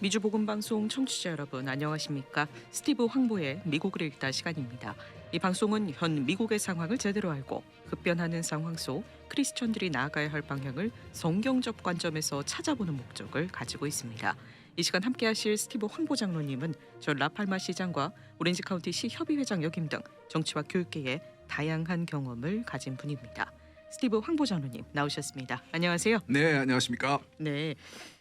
미주 복음 방송 청취자 여러분 안녕하십니까? 스티브 황보의 미국을 읽다 시간입니다. 이 방송은 현 미국의 상황을 제대로 알고 급변하는 상황 속 크리스천들이 나아가야 할 방향을 성경적 관점에서 찾아보는 목적을 가지고 있습니다. 이 시간 함께하실 스티브 황보 장로님은 전 라팔마 시장과 오렌지 카운티 시 협의회장 역임 등 정치와 교육계에 다양한 경험을 가진 분입니다. 스티브 황보 장로님 나오셨습니다. 안녕하세요. 네, 안녕하십니까? 네.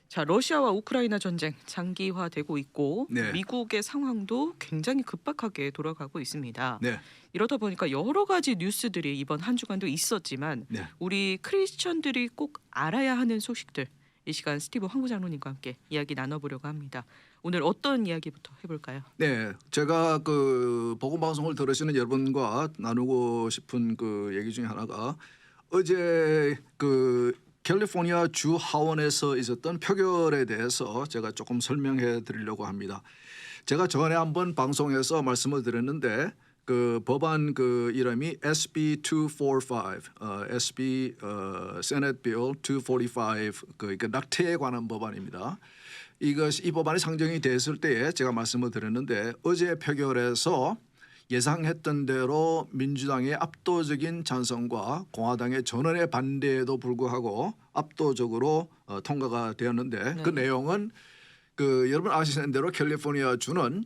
자, 러시아와 우크라이나 전쟁 장기화되고 있고 네. 미국의 상황도 굉장히 급박하게 돌아가고 있습니다. 네, 이러다 보니까 여러 가지 뉴스들이 이번 한 주간도 있었지만 네, 우리 크리스천들이 꼭 알아야 하는 소식들 이 시간 스티브 황부 장로님과 함께 이야기 나눠보려고 합니다. 오늘 어떤 이야기부터 해볼까요? 네. 제가 그 복음 방송을 들으시는 여러분과 나누고 싶은 그 얘기 중에 하나가 어제 그 캘리포니아 주 하원에서 있었던 표결에 대해서 제가 조금 설명해 드리려고 합니다. 제가 전에 한번 방송에서 말씀을 드렸는데 그 법안 그 이름이 SB 245, SB Senate Bill 245 그 낙태에 관한 법안입니다. 이 법안이 상정이 됐을 때에 제가 말씀을 드렸는데 어제 표결에서 예상했던 대로 민주당의 압도적인 찬성과 공화당의 전원의 반대에도 불구하고 압도적으로 통과가 되었는데 그 내용은 그 여러분 아시는 대로 캘리포니아 주는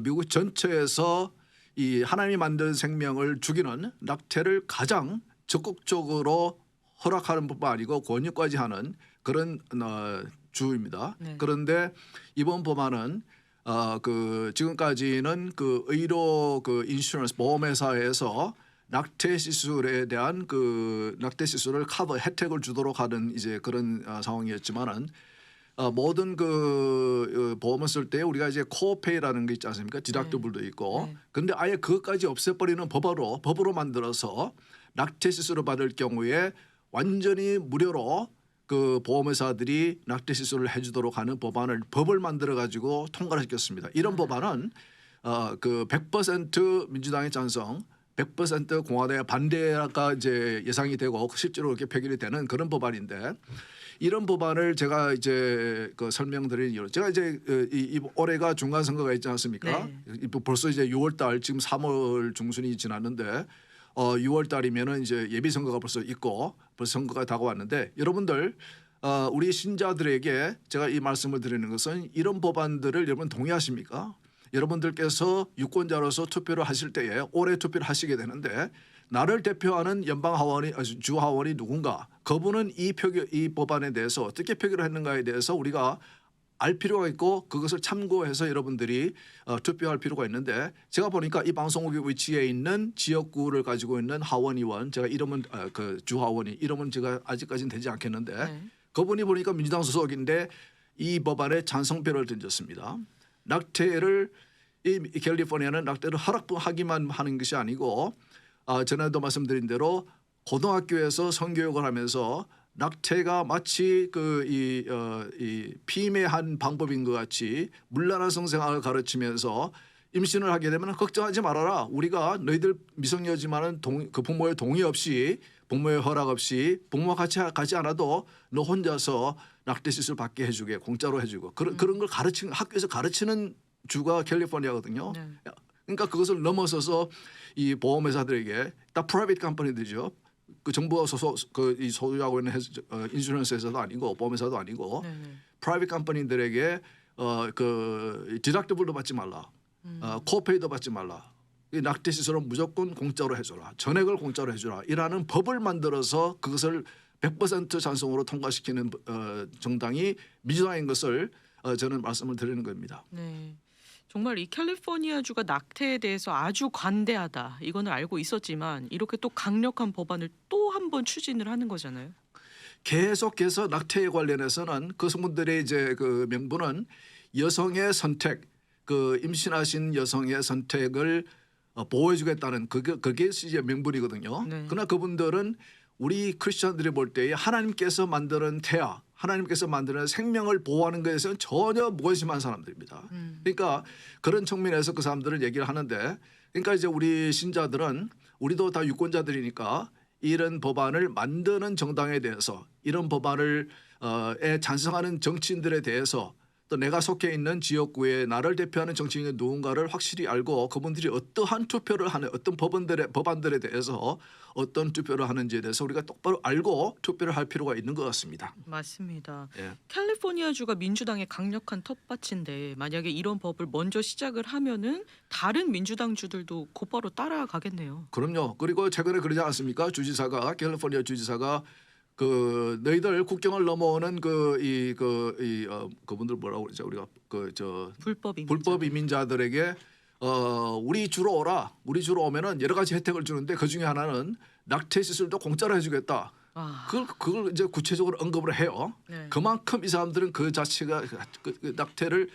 미국 전체에서 이 하나님이 만든 생명을 죽이는 낙태를 가장 적극적으로 허락하는 뿐만 아니고 권유까지 하는 그런 주입니다. 네. 그런데 이번 법안은 그 지금까지는 그 의료 그 인슈런스 보험회사에서 낙태 시술에 대한 그 낙태 시술을 커버 혜택을 주도록 하는 이제 그런 상황이었지만은 모든 그 보험을 쓸 때 우리가 이제 코페이라는 게 있지 않습니까? 디덕터블도 있고. 네. 근데 아예 그것까지 없애버리는 법으로 만들어서 낙태 시술을 받을 경우에 완전히 무료로 그 보험회사들이 낙태 시술을 해주도록 하는 법을 만들어 가지고 통과를 시켰습니다. 이런 법안은 그 100% 민주당의 찬성, 100% 공화당의 반대가 이제 예상이 되고 실제로 그렇게 표결이 되는 그런 법안인데 이런 법안을 제가 이제 그 설명드린 이유 제가 이제 이 올해가 중간 선거가 있지 않습니까? 네. 벌써 이제 6월달 지금 3월 중순이 지났는데 6월 달이면은 이제 예비 선거가 벌써 있고 벌써 선거가 다가왔는데 여러분들 우리 신자들에게 제가 이 말씀을 드리는 것은 이런 법안들을 여러분 동의하십니까? 여러분들께서 유권자로서 투표를 하실 때에 올해 투표를 하시게 되는데 나를 대표하는 연방 하원이 주 하원이 누군가 그분은 이 법안에 대해서 어떻게 표결을 했는가에 대해서 우리가 알 필요가 있고 그것을 참고해서 여러분들이 투표할 필요가 있는데 제가 보니까 이 방송국의 위치에 있는 지역구를 가지고 있는 하원의원 제가 이름은 그 주하원이 이름은 제가 아직까지는 되지 않겠는데 그분이 보니까 민주당 소속인데 이 법안에 찬성표를 던졌습니다. 낙태를 이 캘리포니아는 낙태를 허락하기만 하는 것이 아니고 전에도 말씀드린 대로 고등학교에서 성교육을 하면서 낙태가 마치 이 피임한 방법인 것 같이 문란한 성생활을 가르치면서 임신을 하게 되면 걱정하지 말아라. 우리가 너희들 미성년이지만은 그 부모의 동의 없이 부모의 허락 없이 부모와 같이 가지 않아도 너 혼자서 낙태 시술 받게 해주게 공짜로 해주고 그런 걸 가르치는 학교에서 가르치는 주가 캘리포니아거든요. 네. 그러니까 그것을 넘어서서 이 보험회사들에게 다 프라이빗 컴퍼니들이죠. 그 정부가 이 소유하고 있는 인슈런스 회사도 아니고 보험회사도 아니고 프라이빗 컴퍼니들에게 그 디덕터블도 받지 말라, 코페이도 받지 말라. 이 낙태 시술은 무조건 공짜로 해줘라, 전액을 공짜로 해줘라. 이라는 법을 만들어서 그것을 100% 찬성으로 통과시키는 정당이 민주당인 것을 저는 말씀을 드리는 겁니다. 네. 정말 이 캘리포니아주가 낙태에 대해서 아주 관대하다 이거는 알고 있었지만 이렇게 또 강력한 법안을 또 한 번 추진을 하는 거잖아요. 계속해서 낙태에 관련해서는 그 성분들의 이제 그 명분은 여성의 선택, 그 임신하신 여성의 선택을 보호해주겠다는 그게 이제 명분이거든요. 네. 그러나 그분들은 우리 크리스천들이 볼 때에 하나님께서 만드는 태아, 하나님께서 만드는 생명을 보호하는 것에서는 전혀 무관심한 사람들입니다. 그러니까 그런 측면에서 그 사람들을 얘기를 하는데 그러니까 이제 우리 신자들은 우리도 다 유권자들이니까 이런 법안을 만드는 정당에 대해서 이런 법안을 에 찬성하는 정치인들에 대해서 또 내가 속해 있는 지역구에 나를 대표하는 정치인이 누군가를 확실히 알고 그분들이 어떠한 투표를 하는 어떤 법안들에 대해서 어떤 투표를 하는지에 대해서 우리가 똑바로 알고 투표를 할 필요가 있는 것 같습니다. 맞습니다. 예. 캘리포니아주가 민주당의 강력한 텃밭인데 만약에 이런 법을 먼저 시작을 하면은 다른 민주당 주들도 곧바로 따라가겠네요. 그럼요. 그리고 최근에 그러지 않습니까? 주지사가 캘리포니아 주지사가 그 너희들 국경을 넘어오는 그분들 뭐라고 그러죠? 우리가 불법 이민자들에게 우리 주로 오라. 우리 주로 오면은 여러 가지 혜택을 주는데 그 중에 하나는 낙태 시술도 공짜로 해주겠다. 아, 그걸 이제 구체적으로 언급을 해요. 네. 그만큼 이 사람들은 그 자체가 그 낙태를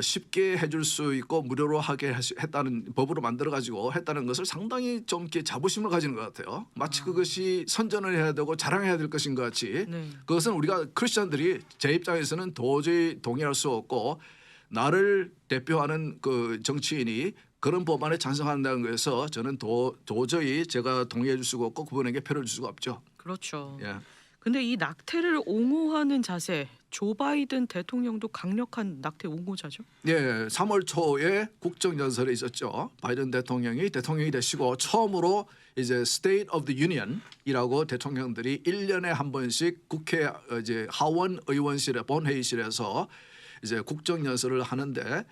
쉽게 해줄 수 있고 무료로 하게 했다는 법으로 만들어 가지고 했다는 것을 상당히 좀 이렇게 자부심을 가지는 것 같아요. 마치 그것이 선전을 해야 되고 자랑해야 될 것인 것 같이 네. 그것은 우리가 크리스천들이 제 입장에서는 도저히 동의할 수 없고 나를 대표하는 그 정치인이 그런 법안에 찬성한다는 것에서 저는 도저히 제가 동의해 줄 수가 없고 그분에게 표를 줄 수가 없죠. 그렇죠. 예. 근데 이 낙태를 옹호하는 자세, 조 바이든 대통령도 강력한 낙태 옹호자죠. 예, 3월 초에 국정연설에 있었죠. 바이든 대통령이 되시고 처음으로 이제 State of the Union이라고 대통령들이 1년에 한 번씩 국회 이제 하원 의원실에 본회의실에서 이제 국정연설을 하는데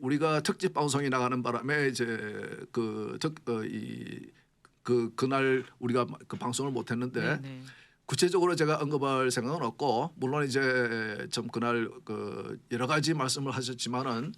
우리가 특집 방송이 나가는 바람에 이제 그날 우리가 그 방송을 못했는데 네. 구체적으로 제가 언급할 생각은 없고 물론 이제 좀 그날 그 여러 가지 말씀을 하셨지만은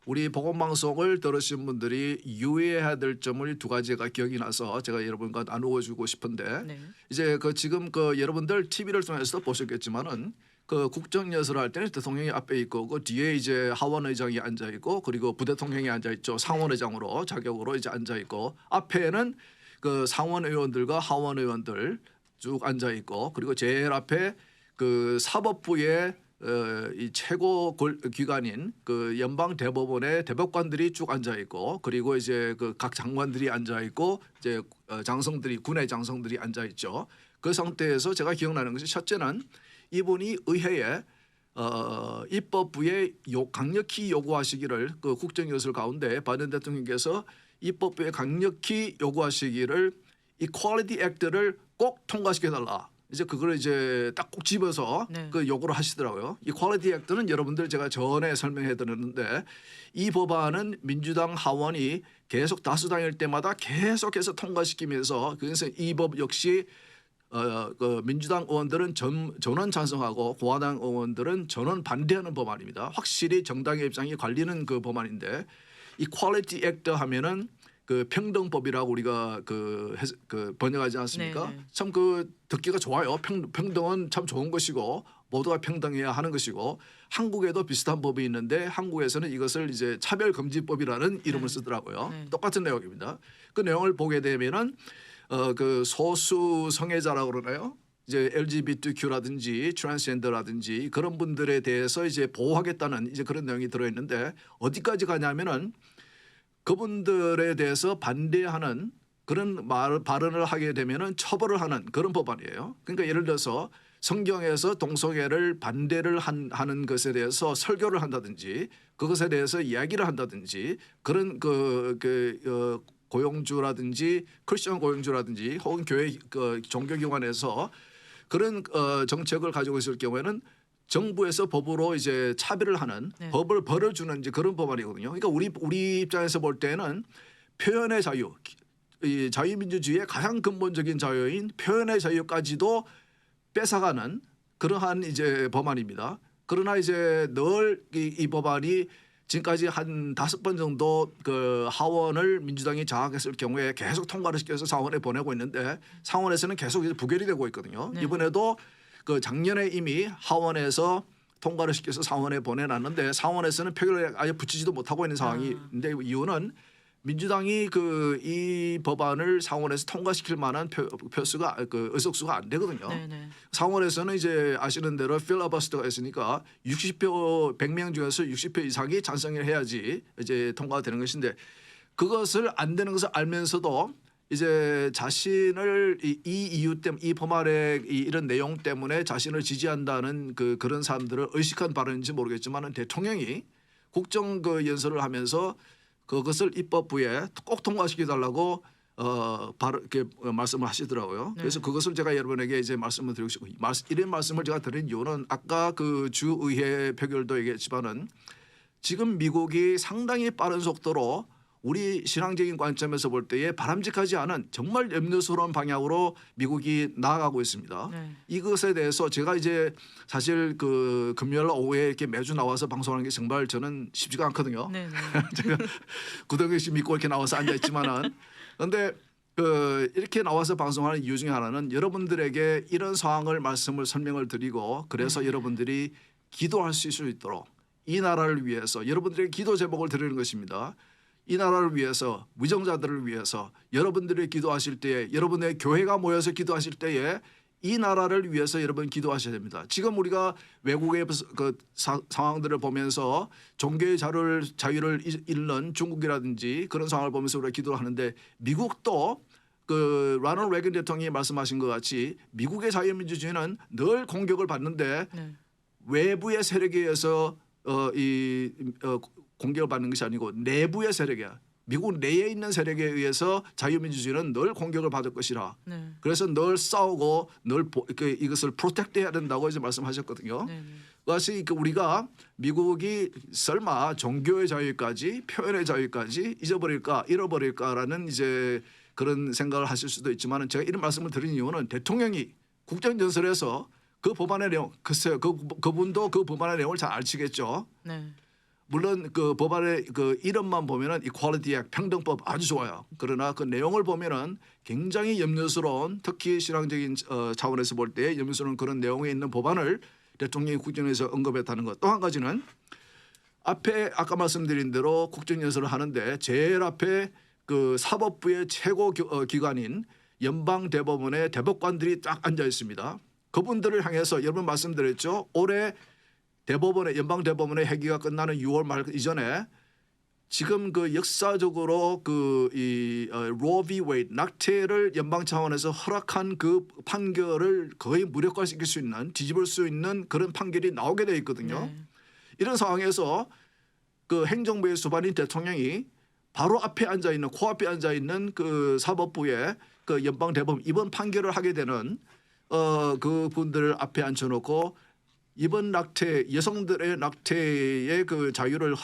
우리 복음 방송을 들으신 분들이 유의해야 될 점을 두 가지가 기억이 나서 제가 여러분과 나누어 주고 싶은데 네. 이제 그 지금 그 여러분들 TV를 통해서 보셨겠지만은 그 국정연설을 할 때는 대통령이 앞에 있고 그 뒤에 이제 하원 의장이 앉아 있고 그리고 부대통령이 앉아 있죠. 상원 의장으로 자격으로 이제 앉아 있고 앞에는 그 상원 의원들과 하원 의원들 쭉 앉아 있고 그리고 제일 앞에 그 사법부의 이 최고 기관인 그 연방 대법원의 대법관들이 쭉 앉아 있고 그리고 이제 그 각 장관들이 앉아 있고 이제 장성들이 군의 장성들이 앉아 있죠. 그 상태에서 제가 기억나는 것이 첫째는 이분이 의회에 입법부에 강력히 요구하시기를 그 국정연설 가운데 바이든 대통령께서 입법부에 강력히 요구하시기를 이퀄리티 액트를 꼭 통과시켜 달라. 이제 그걸 이제 딱 꼭 집어서 네. 그 요구를 하시더라고요. 이 퀄리티 액트는 여러분들 제가 전에 설명해 드렸는데 이 법안은 민주당 하원이 계속 다수당일 때마다 계속해서 통과시키면서 그래서 이 법 역시 그 민주당 의원들은 전원 찬성하고 공화당 의원들은 전원 반대하는 법안입니다. 확실히 정당의 입장이 갈리는 그 법안인데 이 퀄리티 액트 하면은 그 평등법이라고 우리가 그 번역하지 않습니까? 네네. 참 그 듣기가 좋아요. 평등은 참 좋은 것이고 모두가 평등해야 하는 것이고 한국에도 비슷한 법이 있는데 한국에서는 이것을 이제 차별금지법이라는 이름을 쓰더라고요. 네. 똑같은 내용입니다. 그 내용을 보게 되면은 그 소수 성애자라고 그러나요? 이제 LGBTQ라든지 트랜스젠더라든지 그런 분들에 대해서 이제 보호하겠다는 이제 그런 내용이 들어 있는데 어디까지 가냐면은 그분들에 대해서 반대하는 그런 발언을 하게 되면은 처벌을 하는 그런 법안이에요. 그러니까 예를 들어서 성경에서 동성애를 반대를 하는 것에 대해서 설교를 한다든지 그것에 대해서 이야기를 한다든지 그런 고용주라든지 크리스천 고용주라든지 혹은 교회 종교기관에서 그런 정책을 가지고 있을 경우에는 정부에서 법으로 이제 차별을 하는 네. 법을 벌여주는 이제 그런 법안이거든요. 그러니까 우리 입장에서 볼 때는 표현의 자유, 이 자유민주주의의 가장 근본적인 자유인 표현의 자유까지도 뺏어가는 그러한 이제 법안입니다. 그러나 이제 늘 이 법안이 지금까지 한 5번 정도 그 하원을 민주당이 장악했을 경우에 계속 통과를 시켜서 상원에 보내고 있는데 상원에서는 계속 이제 부결이 되고 있거든요. 네. 이번에도 그 작년에 이미 하원에서 통과를 시켜서 상원에 보내놨는데 상원에서는 표결에 아예 붙이지도 못하고 있는 상황인데 이유는 민주당이 이 법안을 상원에서 통과시킬 만한 표수가 의석수가 안 되거든요. 네네. 상원에서는 이제 아시는 대로 필러버스터가 있으니까 60표 100명 중에서 60표 이상이 찬성을 해야지 이제 통과가 되는 것인데 그것을 안 되는 것을 알면서도 이제 자신을 이 이유 때문에 이 법안의 이런 내용 때문에 자신을 지지한다는 그런 사람들을 의식한 발언인지 모르겠지만은 대통령이 국정 연설을 하면서 그것을 입법부에 꼭 통과시켜 달라고 바로 이렇게 말씀을 하시더라고요. 그래서 그것을 제가 여러분에게 이제 말씀을 드리고 싶고 이런 말씀을 제가 드린 이유는 아까 그 주의회 표결도 얘기했지만은 지금 미국이 상당히 빠른 속도로 우리 신앙적인 관점에서 볼 때에 바람직하지 않은 정말 염려스러운 방향으로 미국이 나아가고 있습니다. 네. 이것에 대해서 제가 이제 사실 그 금요일 오후에 이렇게 매주 나와서 방송하는 게 정말 저는 쉽지가 않거든요. 네, 네. 제가 구덩이 씨 믿고 이렇게 나와서 앉아 있지만은 그런데 이렇게 나와서 방송하는 이유 중에 하나는 여러분들에게 이런 상황을 말씀을 설명을 드리고 그래서 여러분들이 기도할 수 있도록 이 나라를 위해서 여러분들에게 기도 제목을 드리는 것입니다. 이 나라를 위해서 위정자들을 위해서 여러분들이 기도하실 때에 여러분의 교회가 모여서 기도하실 때에 이 나라를 위해서 여러분 기도하셔야 됩니다. 지금 우리가 외국의 상황들을 보면서 종교의 자유를 잃는 중국이라든지 그런 상황을 보면서 우리가 기도를 하는데 미국도 그 라널드 레이건 대통령이 말씀하신 것 같이 미국의 자유민주주의는 늘 공격을 받는데 네. 외부의 세력에 의해서 공격을 받는 것이 아니고 내부의 세력이야. 미국 내에 있는 세력에 의해서 자유민주주의는 늘 공격을 받을 것이라. 네. 그래서 늘 싸우고 늘 이것을 프로텍트해야 된다고 이제 말씀하셨거든요. 네. 그것이 우리가 미국이 설마 종교의 자유까지 표현의 자유까지 잃어버릴까라는 이제 그런 생각을 하실 수도 있지만 제가 이런 말씀을 드린 이유는 대통령이 국정연설에서 그 법안의 내용 글쎄요 그분도 그 법안의 내용을 잘 아시겠죠. 네. 물론 그 법안의 그 이름만 보면은 이퀄리티 액 평등법 아주 좋아요. 그러나 그 내용을 보면은 굉장히 염려스러운 특히 신앙적인 차원에서 볼 때 염려스러운 그런 내용이 있는 법안을 대통령이 국정에서 언급했다는 것. 또 한 가지는 앞에 아까 말씀드린 대로 국정연설을 하는데 제일 앞에 그 사법부의 최고 기관인 연방대법원의 대법관들이 딱 앉아 있습니다. 그분들을 향해서 여러분 말씀드렸죠. 올해 연방대법원의 회기가 끝나는 6월 말 이전에 지금 그 역사적으로 이 로 비 웨이드 낙태를 연방 차원에서 허락한 그 판결을 거의 무력화시킬 수 있는 뒤집을 수 있는 그런 판결이 나오게 돼 있거든요. 네. 이런 상황에서 그 행정부의 수반인 대통령이 바로 앞에 앉아 있는 코앞에 앉아 있는 그 사법부의 그 연방대법원 이번 판결을 하게 되는 그 분들을 앞에 앉혀놓고 이번 낙태 여성들의 낙태의 그 자유를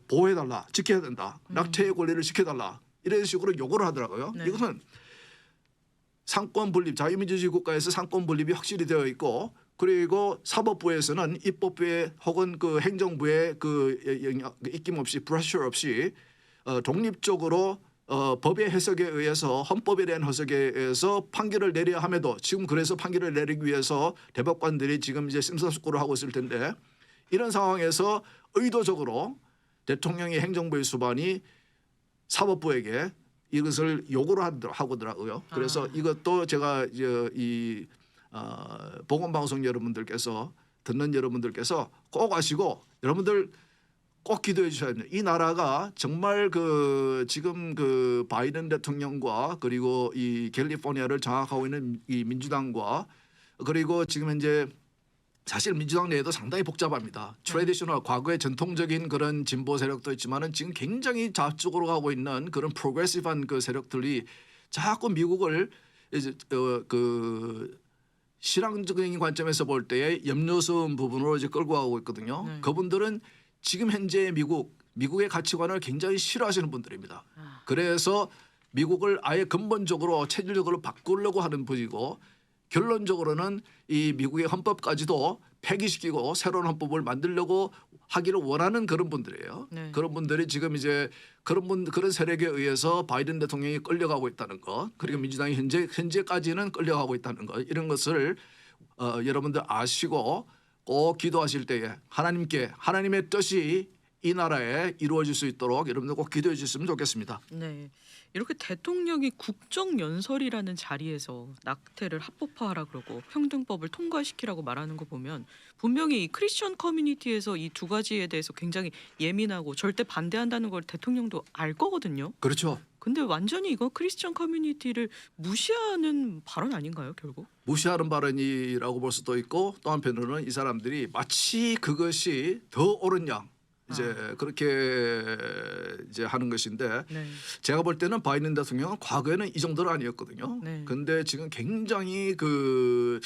보호해달라 지켜야 된다 낙태의 권리를 지켜달라 이런 식으로 요구를 하더라고요. 네. 이것은 상권 분립 자유민주주의 국가에서 상권 분립이 확실히 되어 있고 그리고 사법부에서는 입법부의 혹은 그 행정부의 그 입김 없이 프레셔 없이 독립적으로 법의 해석에 의해서 헌법에 대한 해석에 의해서 판결을 내려야 함에도 지금 그래서 판결을 내리기 위해서 대법관들이 지금 이제 심사숙고를 하고 있을 텐데 이런 상황에서 의도적으로 대통령이 행정부의 수반이 사법부에게 이것을 요구를 하더라고요. 그래서 이것도 제가 이 보건방송 여러분들께서 듣는 여러분들께서 꼭 아시고 여러분들 꼭 기도해 주셔야 됩니다. 이 나라가 정말 그 지금 그 바이든 대통령과 그리고 이 캘리포니아를 장악하고 있는 이 민주당과 그리고 지금 현재 사실 민주당 내에도 상당히 복잡합니다. 트래디셔널 과거의 전통적인 그런 진보 세력도 있지만은 지금 굉장히 좌쪽으로 가고 있는 그런 프로그레시브한 그 세력들이 자꾸 미국을 이제 그 신앙적인 관점에서 볼 때의 염려스러운 부분으로 이제 끌고 가고 있거든요. 네. 그분들은 지금 현재 미국의 가치관을 굉장히 싫어하시는 분들입니다. 그래서 미국을 아예 근본적으로 체질적으로 바꾸려고 하는 분이고 결론적으로는 이 미국의 헌법까지도 폐기시키고 새로운 헌법을 만들려고 하기를 원하는 그런 분들이에요. 네. 그런 분들이 지금 이제 그런 세력에 의해서 바이든 대통령이 끌려가고 있다는 것 그리고 민주당이 현재까지는 끌려가고 있다는 것 이런 것을 여러분들 아시고 꼭 기도하실 때에 하나님의 뜻이 이 나라에 이루어질 수 있도록 여러분들 꼭 기도해 주셨으면 좋겠습니다. 네. 이렇게 대통령이 국정연설이라는 자리에서 낙태를 합법화하라 그러고 평등법을 통과시키라고 말하는 거 보면 분명히 이 크리스천 커뮤니티에서 이 두 가지에 대해서 굉장히 예민하고 절대 반대한다는 걸 대통령도 알 거거든요. 그렇죠. 근데 완전히 이거 크리스천 커뮤니티를 무시하는 발언 아닌가요, 결국? 무시하는 발언이라고 볼 수도 있고 또 한편으로는 이 사람들이 마치 그것이 더 옳은 양 이제 그렇게 이제 하는 것인데 네. 제가 볼 때는 바이든 대통령은 과거에는 이 정도는 아니었거든요. 네. 근데 지금 굉장히 그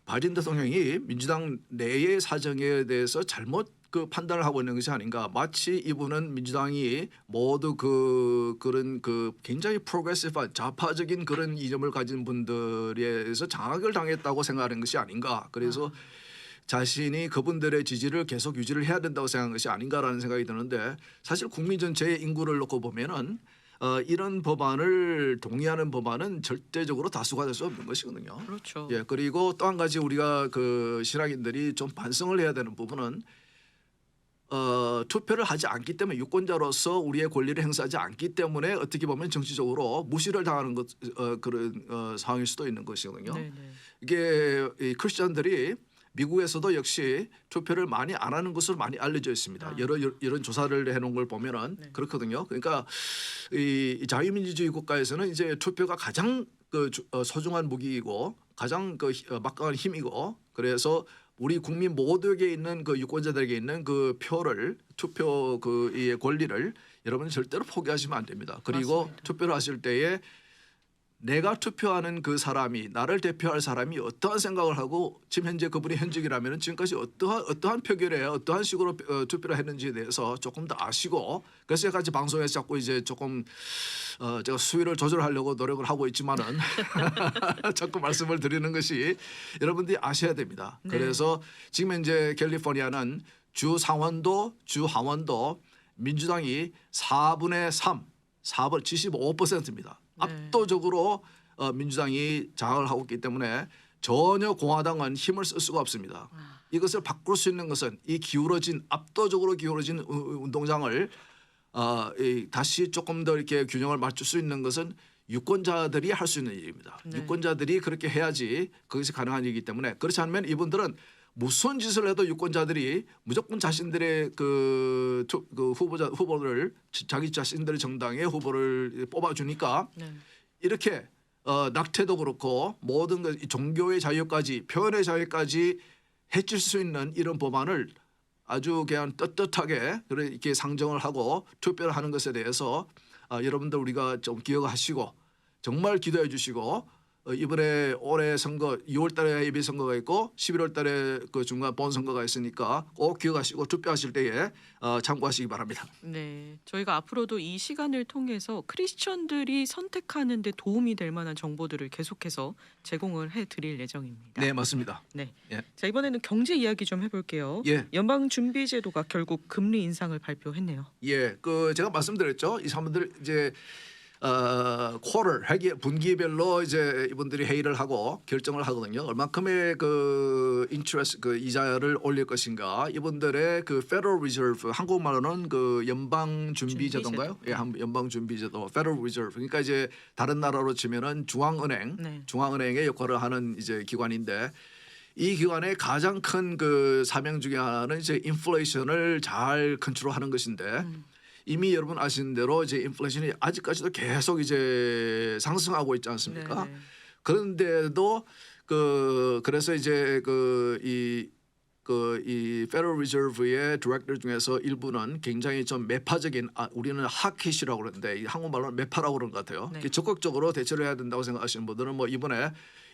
바이든 대통령이 민주당 내의 사정에 대해서 잘못 그 판단을 하고 있는 것이 아닌가. 마치 이분은 민주당이 모두 그런 그 굉장히 프로그레시브한 좌파적인 그런 이념을 가진 분들에 의해서 장악을 당했다고 생각하는 것이 아닌가. 그래서 자신이 그분들의 지지를 계속 유지를 해야 된다고 생각한 것이 아닌가라는 생각이 드는데 사실 국민 전체의 인구를 놓고 보면은 이런 법안을 동의하는 법안은 절대적으로 다수가 될 수 없는 것이거든요. 그렇죠. 예, 그리고 또 한 가지 우리가 그 신학인들이 좀 반성을 해야 되는 부분은 투표를 하지 않기 때문에 유권자로서 우리의 권리를 행사하지 않기 때문에 어떻게 보면 정치적으로 무시를 당하는 것 그런 상황일 수도 있는 것이거든요. 네, 네. 이게 이 크리스천들이 미국에서도 역시 투표를 많이 안 하는 것으로 많이 알려져 있습니다. 이런 조사를 해놓은 걸 보면은 네. 그렇거든요. 그러니까 이 자유민주주의 국가에서는 이제 투표가 가장 소중한 무기이고 가장 막강한 힘이고 그래서 우리 국민 모두에게 있는 그 유권자들에게 있는 그 표를 투표 이 권리를 여러분 절대로 포기하시면 안 됩니다. 그리고 맞습니다. 투표를 하실 때에 내가 투표하는 그 사람이 나를 대표할 사람이 어떠한 생각을 하고 지금 현재 그분이 현직이라면 지금까지 어떠한 표결에 어떠한 식으로 투표를 했는지에 대해서 조금 더 아시고 그래서 제가 같이 방송에서 자꾸 이제 조금 제가 수위를 조절하려고 노력을 하고 있지만은 자꾸 말씀을 드리는 것이 여러분들이 아셔야 됩니다. 네. 그래서 지금 현재 캘리포니아는 주 상원도 주 하원도 민주당이 4분의 3, 4분 75%입니다. 네. 압도적으로 민주당이 장악을 하고 있기 때문에 전혀 공화당은 힘을 쓸 수가 없습니다. 이것을 바꿀 수 있는 것은 이 압도적으로 기울어진 운동장을 다시 조금 더 이렇게 균형을 맞출 수 있는 것은 유권자들이 할 수 있는 일입니다. 네. 유권자들이 그렇게 해야지 그것이 가능한 일이기 때문에 그렇지 않으면 이분들은 무슨 짓을 해도 유권자들이 무조건 자신들의 그 후보를 자기 자신들의 정당의 후보를 뽑아주니까 네. 이렇게 낙태도 그렇고 모든 종교의 자유까지 표현의 자유까지 해칠 수 있는 이런 법안을 아주 그냥 떳떳하게 이렇게 상정을 하고 투표를 하는 것에 대해서 여러분들 우리가 좀 기억하시고 정말 기도해 주시고 이번에 올해 선거 2월달에 예비 선거가 있고 11월달에 그 중간 본 선거가 있으니까 꼭 기억하시고 투표하실 때에 참고하시기 바랍니다. 네, 저희가 앞으로도 이 시간을 통해서 크리스천들이 선택하는 데 도움이 될 만한 정보들을 계속해서 제공을 해드릴 예정입니다. 네, 맞습니다. 네. 예. 자, 이번에는 경제 이야기 좀 해볼게요. 예. 연방준비제도가 결국 금리 인상을 발표했네요. 예, 그 제가 말씀드렸죠. 이 사람들 이제 분기별로 이제 이분들이 회의를 하고 결정을 하거든요. 얼마큼의 그 인트레스 그 이자를 올릴 것인가. 이분들의 그 Federal Reserve 한국말로는 그 연방준비제도인가요? 예, 연방준비제도 Federal Reserve. 그러니까 이제 다른 나라로 치면은 중앙은행, 네. 중앙은행의 역할을 하는 이제 기관인데. 이 기관의 가장 큰 그 사명 중에 하나는 이제 인플레이션을 잘 컨트롤하는 것인데 이미 여러분 아시는 대로 이제 인플레이션이 아직까지도 계속 이제 상승하고 있지 않습니까? 네, 네. 그런데도 그래서 이제 이 Federal Reserve의 디렉터 중에서 일부는 굉장히 좀 매파적인 우리는 하킷이라고 그러는데 한국말로는 매파라고 그러는 것 같아요. 네. 적극적으로 대처를 해야 된다고 생각하시는 분들은 뭐 이번에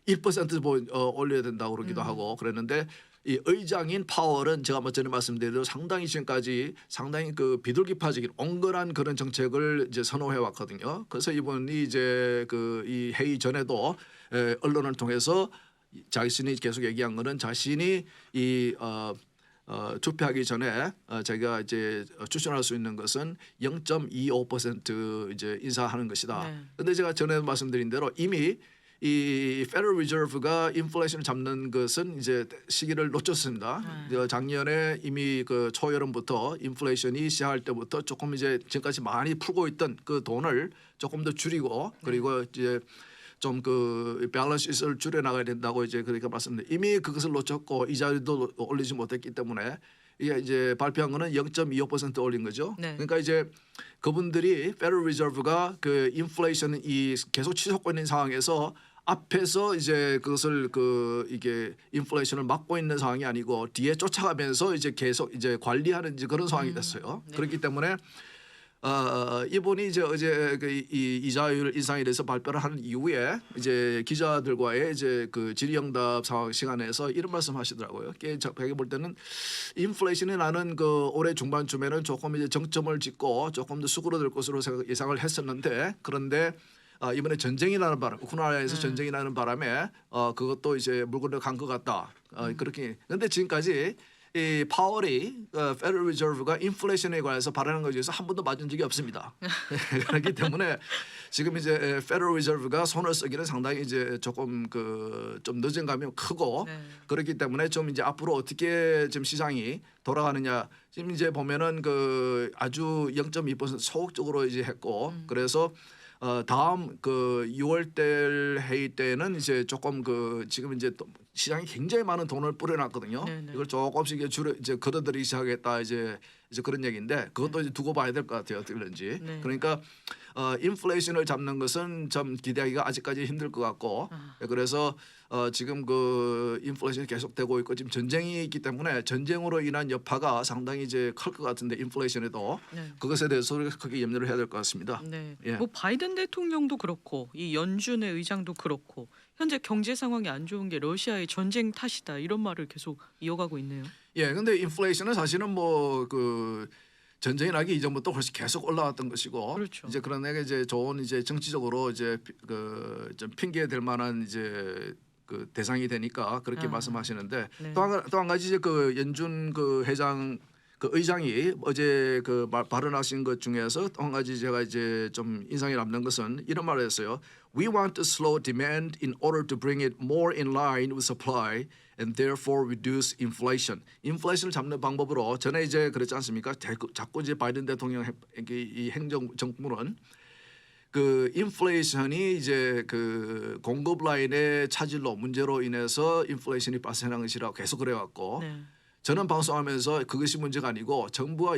1% 올려야 된다고 그러기도 하고 그랬는데 이 의장인 파월은 제가 전에 말씀드린 대로 상당히 지금까지 상당히 그 비둘기파적인 옹졸한 그런 정책을 이제 선호해 왔거든요. 그래서 이분이 이제 이 회의 전에도 언론을 통해서 자신이 계속 얘기한 거는 자신이 이 투표하기 전에 자기가 이제 추천할 수 있는 것은 0.25% 이제 인상하는 것이다. 네. 그런데 제가 전에 말씀드린 대로 이미 이 Federal Reserve가 인플레이션을 잡는 것은 이제 시기를 놓쳤습니다. 작년에 이미 그 초여름부터 인플레이션이 시작할 때부터 조금 이제 지금까지 많이 풀고 있던 그 돈을 조금 더 줄이고 그리고 이제 좀 그 밸런스를 줄여 나가야 된다고 이제 그러니까 말씀드린 이미 그것을 놓쳤고 이자도 올리지 못했기 때문에 이게 이제 발표한 거는 0.25% 올린 거죠. 네. 그러니까 이제 그분들이 Federal Reserve가 그 인플레이션이 계속 치솟고 있는 상황에서 앞에서 이제 그것을 이게 인플레이션을 막고 있는 상황이 아니고 뒤에 쫓아가면서 이제 계속 이제 관리하는 이제 그런 상황이 됐어요. 네. 그렇기 때문에 이분이 이제 어제 이 이자율 인상에 대해서 발표를 하는 이후에 이제 기자들과의 이제 그 질의응답 상황 시간에서 이런 말씀하시더라고요. 제가 볼 때는 인플레이션이 나는 그 올해 중반쯤에는 조금 이제 정점을 찍고 조금 더 수그러들 것으로 예상을 했었는데 그런데 이번에 전쟁이 나는 바람, 우크라이나에서 전쟁이 나는 바람에 그것도 이제 물건을 간 것 같다. 그렇게. 그런데 지금까지 이 파월이 Federal Reserve가 인플레이션에 관해서 발언한 것에 대해서 한 번도 맞은 적이 없습니다. 그렇기 때문에 지금 이제 Federal Reserve가 손을 쓰기는 상당히 이제 조금 좀 늦은 감이 크고 네. 그렇기 때문에 좀 이제 앞으로 어떻게 지금 시장이 돌아가느냐 지금 이제 보면은 아주 0.2% 소극적으로 이제 했고 그래서 다음 6월달 회의 때는 이제 조금 지금 이제 시장이 굉장히 많은 돈을 뿌려놨거든요. 네네. 이걸 조금씩 이제 걸어들이기 시작하겠다 이제 그런 얘기인데 그것도 이제 두고 봐야 될 것 같아요. 어떻게 되는지. 네. 그러니까 인플레이션을 잡는 것은 좀 기대하기가 아직까지 힘들 것 같고 그래서 지금 인플레이션이 계속되고 있고 지금 전쟁이 있기 때문에 전쟁으로 인한 여파가 상당히 이제 클 것 같은데 인플레이션에도 네. 그것에 대해서 크게 염려를 해야 될 것 같습니다. 네. 예. 뭐 바이든 대통령도 그렇고 이 연준의 의장도 그렇고 현재 경제 상황이 안 좋은 게 러시아의 전쟁 탓이다 이런 말을 계속 이어가고 있네요. 예, 근데 인플레이션은 사실은 전쟁이 나기 이전부터 훨씬 계속 올라왔던 것이고, 그렇죠. 이제 그런 애가 이제 좋은 이제 정치적으로 이제 좀 핑계 될 만한 이제 대상이 되니까 그렇게 말씀하시는데 네. 또 한 가지 이제 연준 회장 의장이 어제 발언하신 것 중에서 또 한 가지 제가 이제 좀 인상이 남는 것은 이런 말을 했어요. We want to slow demand in order to bring it more in line with supply and therefore reduce inflation. 인플레이션을 잡는 방법으로 전에 이제 그랬지 않습니까? 자꾸 이제 바이든 대통령 이 행정 정부는 인플레이션이 이제 공급 라인의 차질로 문제로 인해서 인플레이션이 발생한 것이라고 계속 그래왔고 네. 저는 방송하면서 그것이 문제가 아니고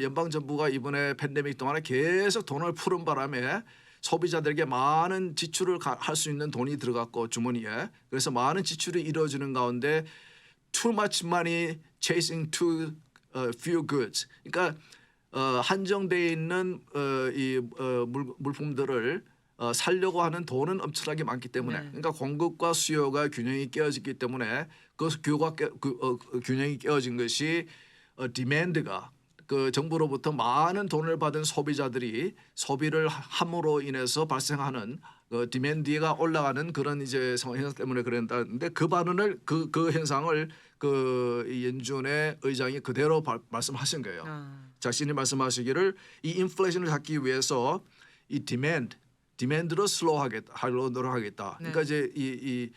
연방 정부가 이번에 팬데믹 동안에 계속 돈을 푸른 바람에 소비자들에게 많은 지출을 할 수 있는 돈이 들어갔고 주머니에 그래서 많은 지출이 이루어지는 가운데 too much money chasing too few goods. 그러니까 한정돼 있는 물품들을 살려고 하는 돈은 엄청나게 많기 때문에 네. 그러니까 공급과 수요가 균형이 깨어졌기 때문에 균형이 깨어진 것이 디맨드가 정부로부터 많은 돈을 받은 소비자들이 소비를 함으로 인해서 발생하는 디맨드가 올라가는 그런 이제 현상 때문에 그랬다는데 그 발언을 그 현상을 이 연준의 의장이 그대로 말씀하신 거예요. 자신이 말씀하시기를 이 인플레이션을 잡기 위해서 이 디맨드로 하려고 노력하겠다. 네. 그러니까 이제 이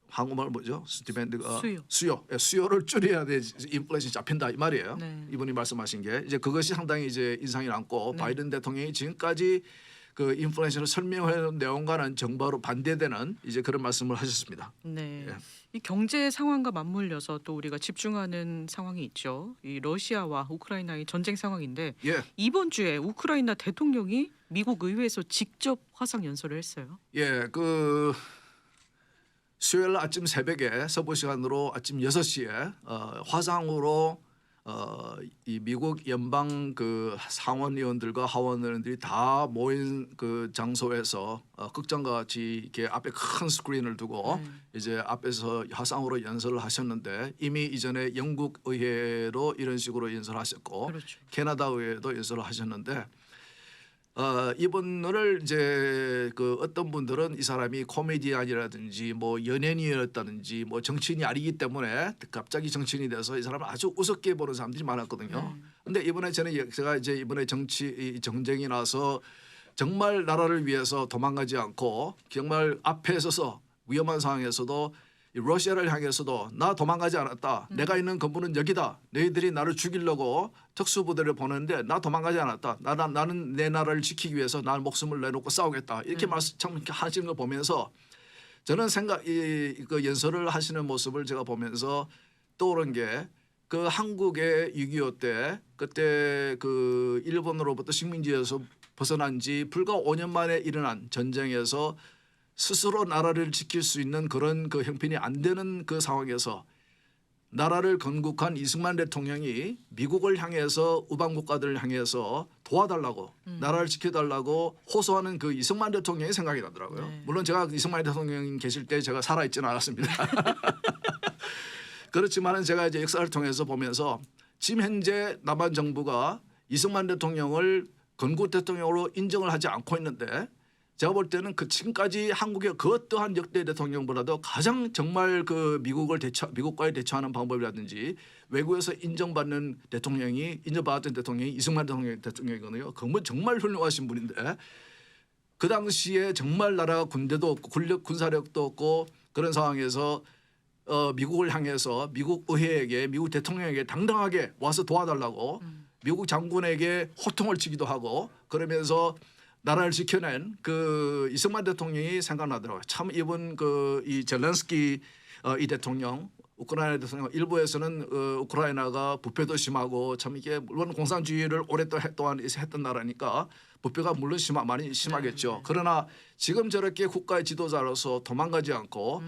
한국말 뭐죠? 디맨드가 수요. 수요를 줄여야 돼. 인플레이션이 잡힌다 이 말이에요. 네. 이분이 말씀하신 게 이제 그것이 상당히 이제 인상이 남고 네. 바이든 대통령이 지금까지 인플레이션을 설명해 내용과는 정반으로 반대되는 이제 그런 말씀을 하셨습니다. 네. 예. 이 경제 상황과 맞물려서 또 우리가 집중하는 상황이 있죠. 이 러시아와 우크라이나의 전쟁 상황인데 예, 이번 주에 우크라이나 대통령이 미국 의회에서 직접 화상 연설을 했어요. 예, 수요일 아침 새벽에 서부 시간으로 아침 6시에 화상으로 이 미국 연방 상원 의원들과 하원 의원들이 다 모인 장소에서 극장과 같이 이렇게 앞에 큰 스크린을 두고 이제 앞에서 화상으로 연설을 하셨는데 이미 이전에 영국 의회로 이런 식으로 연설하셨고 그렇죠. 캐나다 의회도 연설을 하셨는데 이분을 이제 어떤 분들은 이 사람이 코미디언이라든지 뭐 연예인이었다든지 뭐 정치인이 아니기 때문에 갑자기 정치인이 돼서 이 사람을 아주 우습게 보는 사람들이 많았거든요. 근데 이번에 제가 이제 이번에 정쟁이 나서 정말 나라를 위해서 도망가지 않고 정말 앞에 서서 위험한 상황에서도 이 러시아를 향해서도 나 도망가지 않았다. 내가 있는 근본은 여기다. 너희들이 나를 죽이려고 특수부대를 보내는데 나 도망가지 않았다. 나는 내 나라를 지키기 위해서 나는 목숨을 내놓고 싸우겠다. 이렇게 참 하시는 걸 보면서 저는 연설을 하시는 모습을 제가 보면서 떠오른 게 그 한국의 6.25 때 그때 그 일본으로부터 식민지에서 벗어난 지 불과 5년 만에 일어난 전쟁에서 스스로 나라를 지킬 수 있는 그런 그 형편이 안 되는 그 상황에서 나라를 건국한 이승만 대통령이 미국을 향해서 우방 국가들을 향해서 도와달라고 나라를 지켜달라고 호소하는 그 이승만 대통령이 생각이 나더라고요. 네. 물론 제가 이승만 대통령 계실 때 제가 살아있지는 않았습니다. 그렇지만은 제가 이제 역사를 통해서 보면서 지금 현재 남한 정부가 이승만 대통령을 건국 대통령으로 인정을 하지 않고 있는데 제가 볼 때는 그 지금까지 한국의 그 어떠한 역대 대통령보다도 가장 정말 그 미국과의 대처하는 방법이라든지 외국에서 인정받는 대통령이 인정받았던 대통령이 이승만 대통령이거든요. 그건 정말 훌륭하신 분인데 그 당시에 정말 나라가 군대도 없고 군사력도 없고 그런 상황에서 미국을 향해서 미국 의회에게 미국 대통령에게 당당하게 와서 도와달라고 미국 장군에게 호통을 치기도 하고 그러면서 나라를 지켜낸 그 이승만 대통령이 생각나더라고요. 참 이번 그 이 젤렌스키 이 대통령 우크라이나 대통령 일부에서는 우크라이나가 부패도 심하고 참 이게 물론 공산주의를 오랫동안 했던 나라니까 부패가 물론 많이 심하겠죠. 네. 그러나 지금 저렇게 국가의 지도자로서 도망가지 않고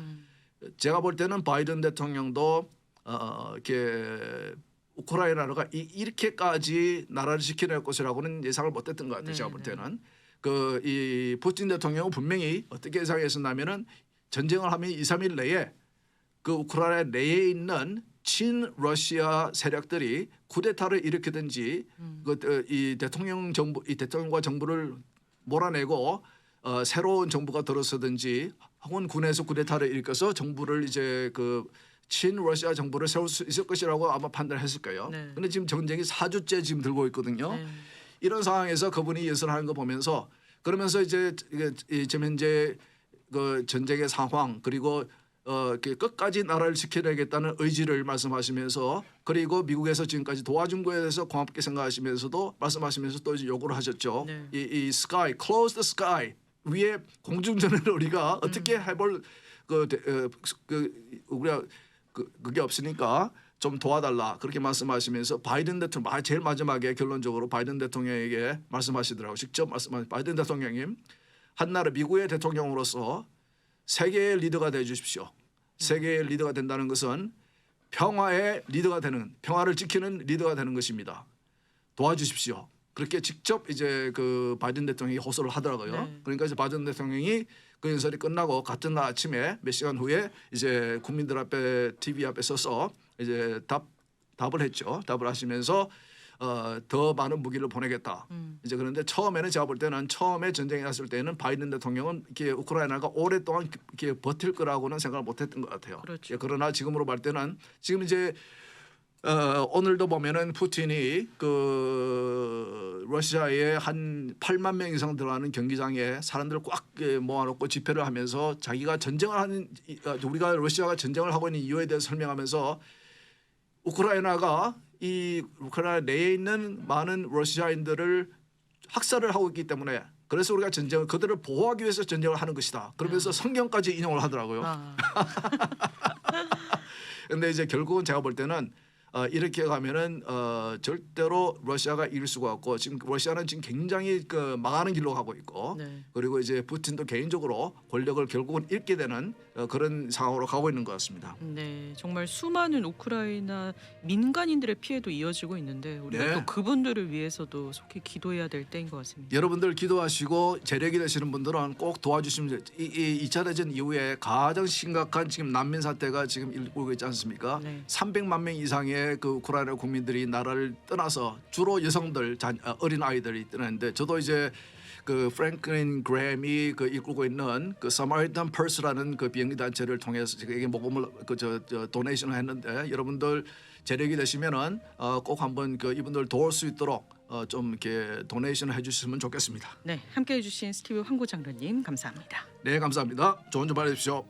제가 볼 때는 바이든 대통령도 이렇게 우크라이나가 이렇게까지 나라를 지켜낼 것이라고는 예상을 못했던 것 같아요. 제가 볼 때는 그 이 푸틴 대통령은 분명히 어떻게 예상했었냐면은 전쟁을 하면 2, 3일 내에 그 우크라이나 내에 있는 친 러시아 세력들이 쿠데타를 일으키든지 이 대통령 정부 이 대통령과 정부를 몰아내고 새로운 정부가 들어서든지 혹은 군에서 쿠데타를 일으켜서 정부를 이제 그 친러시아 정부를 세울 수 있을 것이라고 아마 판단했을 거예요. 네. 그런데 지금 전쟁이 4주째 지금 들고 있거든요. 이런 상황에서 그분이 예술하는 거 보면서 그러면서 이제 지금 현재 그 전쟁의 상황 그리고 이렇게 끝까지 나라를 지켜내겠다는 의지를 말씀하시면서 그리고 미국에서 지금까지 도와준 거에 대해서 고맙게 생각하시면서도 말씀하시면서 또 이제 요구를 하셨죠. 네. 이 sky, close the sky 위에 공중전을 우리가 어떻게 해볼 우리가 그게 없으니까 좀 도와달라 그렇게 말씀하시면서 바이든 대통령 제일 마지막에 결론적으로 바이든 대통령에게 말씀하시더라고요. 직접 말씀하신 바이든 대통령님 한 나라 미국의 대통령으로서 세계의 리더가 돼 주십시오. 세계의 리더가 된다는 것은 평화의 리더가 되는 평화를 지키는 리더가 되는 것입니다. 도와주십시오. 그렇게 직접 이제 그 바이든 대통령이 호소를 하더라고요. 네. 그러니까 이제 바이든 대통령이 그 연설이 끝나고 같은 날 아침에 몇 시간 후에 이제 국민들 앞에 TV 앞에 서서 이제 답을 했죠. 답을 하시면서 더 많은 무기를 보내겠다. 이제 그런데 처음에는 제가 볼 때는 처음에 전쟁이 났을 때는 바이든 대통령은 이렇게 우크라이나가 오랫동안 이렇게 버틸 거라고는 생각을 못했던 것 같아요. 그렇죠. 예, 그러나 지금으로 볼 때는 지금 이제 오늘도 보면은 푸틴이 그 러시아에 한 8만 명 이상 들어가는 경기장에 사람들을 꽉 모아놓고 집회를 하면서 자기가 전쟁을 하는 우리가 러시아가 전쟁을 하고 있는 이유에 대해서 설명하면서 우크라이나가 이 우크라이나 내에 있는 많은 러시아인들을 학살을 하고 있기 때문에 그래서 우리가 전쟁을 그들을 보호하기 위해서 전쟁을 하는 것이다. 그러면서 성경까지 인용을 하더라고요. 그런데 이제 결국은 제가 볼 때는 이렇게 가면은 절대로 러시아가 이길 수가 없고 지금 러시아는 지금 굉장히 그 망하는 길로 가고 있고 네. 그리고 이제 푸틴도 개인적으로 권력을 결국은 잃게 되는 그런 상황으로 가고 있는 것 같습니다. 네, 정말 수많은 우크라이나 민간인들의 피해도 이어지고 있는데 우리가 네. 또 그분들을 위해서도 속히 기도해야 될 때인 것 같습니다. 여러분들 기도하시고 재력이 되시는 분들은 꼭 도와주시면 돼요. 이 2차 대전 이후에 가장 심각한 지금 난민 사태가 지금 일고 있지 않습니까? 네. 300만 명 이상의 그 우크라이나 국민들이 나라를 떠나서 주로 여성들, 어린 아이들이 떠나는데 저도 이제 그 프랭클린 그램이 그 이끌고 있는 그 Samaritan Purse라는 그 비영리 단체를 통해서 제가 이게 모금을 저 도네이션을 했는데 여러분들 재력이 되시면은 꼭 한번 그 이분들 도울 수 있도록 좀 이렇게 도네이션을 해주시면 좋겠습니다. 네, 함께해 주신 스티브 황구 장로님 감사합니다. 네, 감사합니다. 좋은 주말 되십시오.